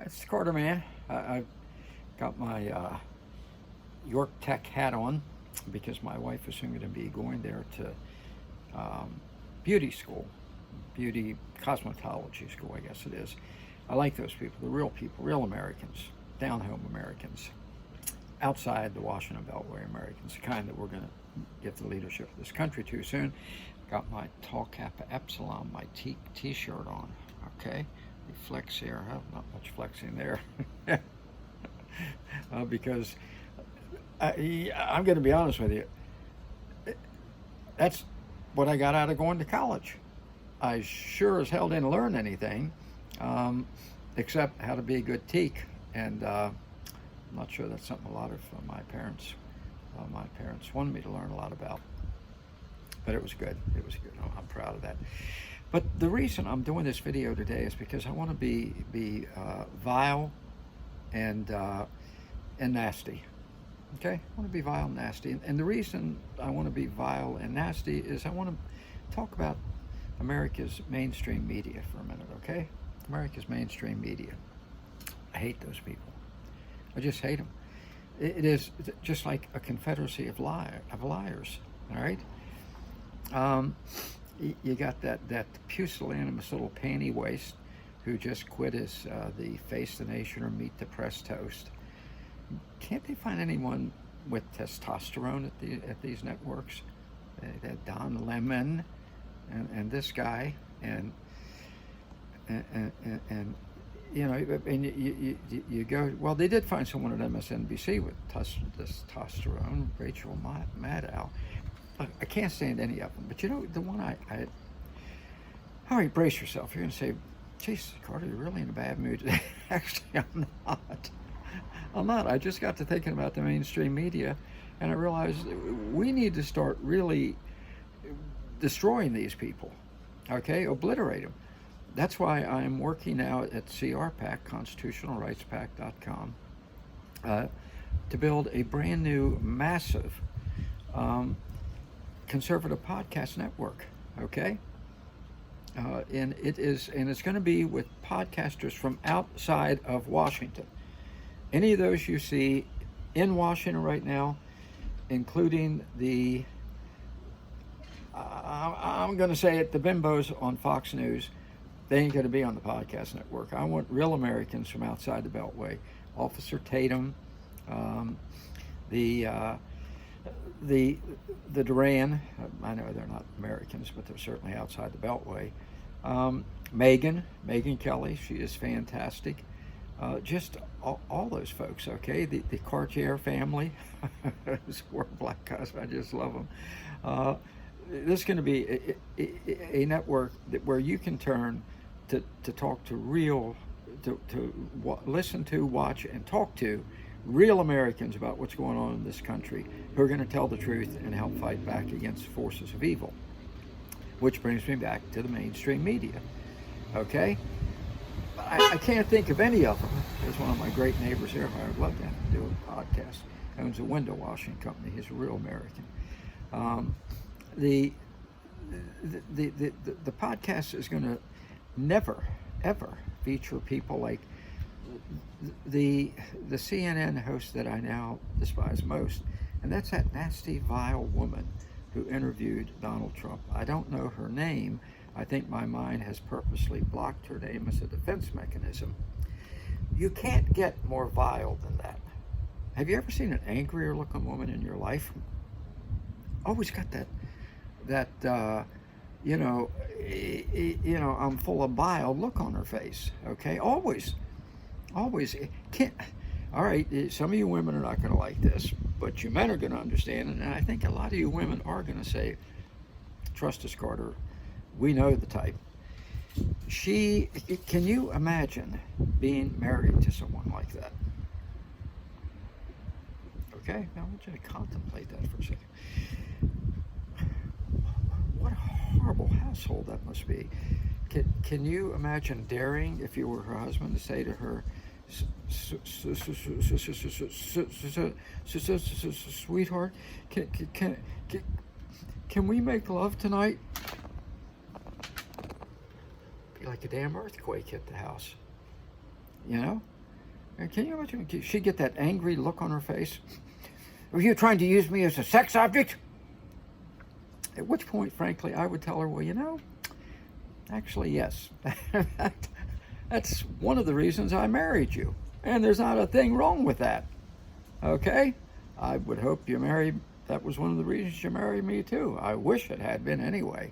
It's the Carter Man. I've got my York Tech hat on because my wife is soon going to be going there to beauty school, beauty cosmetology school, I guess it is. I like those people, the real people, real Americans, down home Americans, outside the Washington Beltway Americans, the kind that we're going to get the leadership of this country to soon. Got my Tau Kappa Epsilon, my t-shirt on, okay? Flex here, not much flexing there. Because I'm going to be honest with you, that's what I got out of going to college. I sure as hell didn't learn anything except how to be a good teak, and I'm not sure that's something a lot of my parents wanted me to learn a lot about. But it was good. It was good. I'm proud of that. But the reason I'm doing this video today is because I want to be vile and nasty. Okay, I want to be vile and nasty, and the reason I want to be vile and nasty is I want to talk about America's mainstream media for a minute. Okay, America's mainstream media. I hate those people. I just hate them. It is just like a confederacy of liars. All right. You got that pusillanimous little panty waist who just quit as the Face the Nation or Meet the Press toast. Can't they find anyone with testosterone at these networks? That Don Lemon and this guy and you know, and you go, well, they did find someone at MSNBC with testosterone, Rachel Maddow. I can't stand any of them, but you know, the one all right, brace yourself. You're going to say, Jesus, Carter, you're really in a bad mood today. Actually, I'm not. I just got to thinking about the mainstream media, and I realized we need to start really destroying these people, okay? Obliterate them. That's why I'm working now at CRPAC, ConstitutionalRightsPAC.com, to build a brand new, massive conservative podcast network, okay? And it's going to be with podcasters from outside of Washington. Any of those you see in Washington right now, including the, I'm going to say it, the bimbos on Fox News, they ain't going to be on the podcast network. I want real Americans from outside the Beltway. Officer Tatum, the Duran, I know they're not Americans, but they're certainly outside the Beltway. Megyn Kelly, she is fantastic. Just all those folks, okay? The Cartier family, those four black guys, I just love them. This is going to be a network where you can turn to talk to real, to listen to, watch, and talk to real Americans about what's going on in this country, who are going to tell the truth and help fight back against forces of evil. Which brings me back to the mainstream media. Okay? I can't think of any of them. There's one of my great neighbors here who I would love to have to do a podcast. He owns a window washing company. He's a real American. The podcast is going to never, ever feature people like the CNN host that I now despise most, and that's that nasty, vile woman who interviewed Donald Trump. I don't know her name. I think my mind has purposely blocked her name as a defense mechanism. You can't get more vile than that. Have you ever seen an angrier looking woman in your life? Always got that I'm full of bile look on her face. Okay, always. Can't. All right, some of you women are not going to like this, but you men are going to understand, and I think a lot of you women are going to say, "Trust us, Carter. We know the type." Can you imagine being married to someone like that? Okay, now I want you to contemplate that for a second. What a horrible household that must be. Can you imagine daring, if you were her husband, to say to her, "Sweetheart, can we make love tonight?" Be like a damn earthquake hit the house. You know? And can you imagine? She'd get that angry look on her face. Are you trying to use me as a sex object? At which point, frankly, I would tell her, well, you know, actually, yes. That's one of the reasons I married you. And there's not a thing wrong with that. Okay? I would hope you married, that was one of the reasons you married me too. I wish it had been anyway.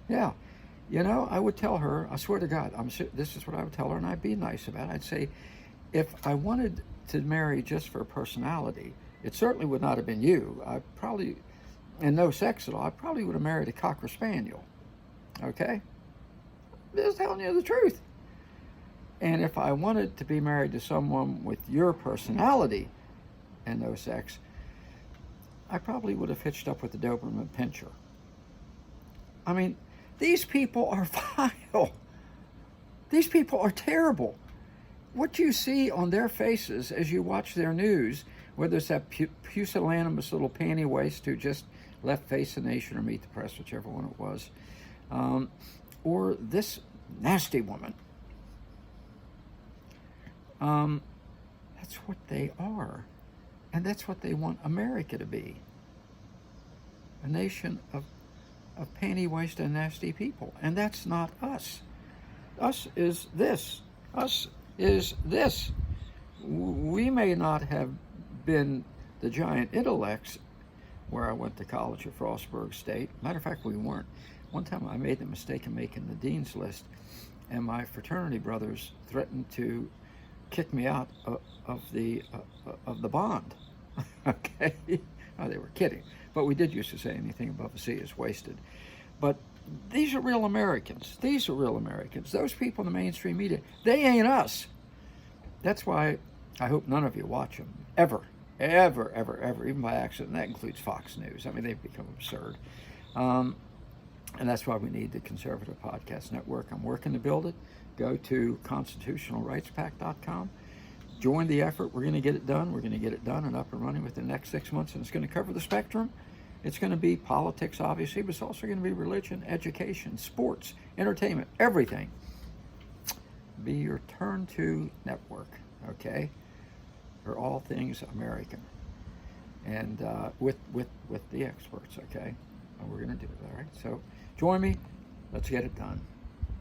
Yeah. You know, I would tell her, I swear to God, this is what I would tell her, and I'd be nice about it. I'd say, if I wanted to marry just for personality, it certainly would not have been you. I probably, and no sex at all, I probably would have married a Cocker Spaniel. Okay? I'm just telling you the truth. And if I wanted to be married to someone with your personality and no sex, I probably would have hitched up with the Doberman Pinscher. I mean, these people are vile. These people are terrible. What you see on their faces as you watch their news, whether it's that pusillanimous little panty waist who just left Face the Nation or Meet the Press, whichever one it was, or this nasty woman, that's what they are. And that's what they want America to be. A nation of panty waist and nasty people. And that's not us. Us is this. Us is this. We may not have been the giant intellects where I went to college at Frostburg State. Matter of fact, we weren't. One time I made the mistake of making the dean's list, and my fraternity brothers threatened to kick me out of the bond. Okay? Oh, they were kidding. But we did used to say anything above a C is wasted. But these are real Americans. These are real Americans. Those people in the mainstream media, they ain't us. That's why I hope none of you watch them. Ever. Ever, ever, ever. Even by accident. That includes Fox News. I mean, they've become absurd. And that's why we need the Conservative Podcast Network. I'm working to build it. Go to constitutionalrightspact.com. Join the effort. We're going to get it done. We're going to get it done and up and running within the next 6 months. And it's going to cover the spectrum. It's going to be politics, obviously, but it's also going to be religion, education, sports, entertainment, everything. Be your turn to network, okay? For all things American. And with the experts, okay? And we're going to do it, all right? So join me. Let's get it done.